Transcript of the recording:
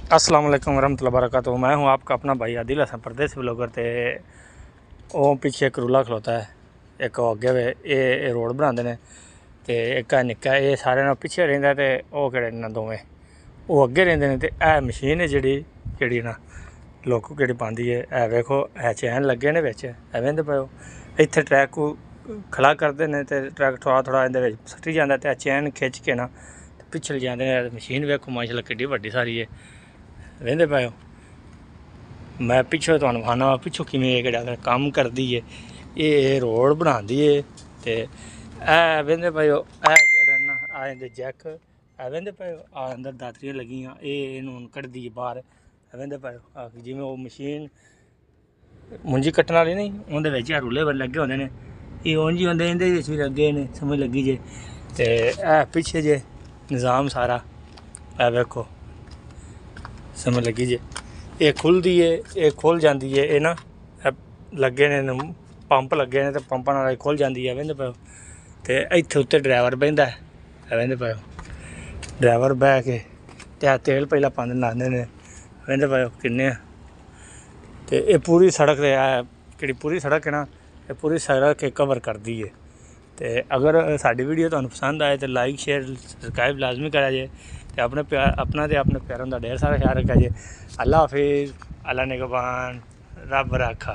अस्सलाम वालेकुम रहमतुल्लाहि वबरकातुहू। मैं हूं आपका अपना भाई आदिल हसन परदेसी ब्लॉगर। ते वो पीछे एक रूला खलोता है, एक अगे वे ये रोड बनाते हैं, तो एक निक्का ये सारे नाल पिछे रहिंदा ते ओह केड़े न दोवें वो अगे रहिंदे ने। ते मशीन है जेह्ड़ी ना लोको केड़ी पांदी है वेखो चैन लगे ने बिच वेंदे पाओ इत्थे ट्रैक को खड़ा करते हैं तो ट्रैक थोड़ा इंदे विच सट्टी जांदा ते चैन खिच के ना पिछले जाते हैं। मशीन वेखो माशाअल्लाह किड्डी वड्डी सारी है, वेंदे पाओ। मैं पिछों तुहानूं खाना पिछों किवें कम करदी है, ये रोड बनांदी है। ते वेंदे पाओ जेह्ड़े ना इंदे जैक वेंदे पाओ अंदर दातरियां लगियां इहनूं कड्ढदी है बाहर। वेंदे पाओ जिवें वो मशीन मुंजी कट्टण वाली नहीं उंदे विच रूले लगे होंदे ने, एह् उंज ही होंदे इंदे विच भी लगे ने, समझ लगी जे। ते पिछे जे निज़ाम सारा वेखो, समझ लगी जे। ये खुलदी है, ये खुल जाती है, ये ना लगे ने पंप लगे ने, तो पंपा नाल खुल जाती है। वेंदे पाओ तो इत्थे उत्ते ड्राइवर बहिंदा है, वेंदे पाओ ड्राइवर बह के ते तेल पहला पांदे लांदे ने। वेंदे पाओ किन्ने ते ये पूरी सड़क केड़ी पूरी सड़क है ना, ये पूरी सड़क कवर करदी है। तो अगर साडी वीडियो तुहानूं पसंद आए तो लाइक शेयर सबसक्राइब लाजमी करा जे। ते अपने अपना ते अपने प्यारों का ढेर सारा ख्याल रखा जे। अल्लाह हाफिज़, अल्लाह निगहबान, रब राखा।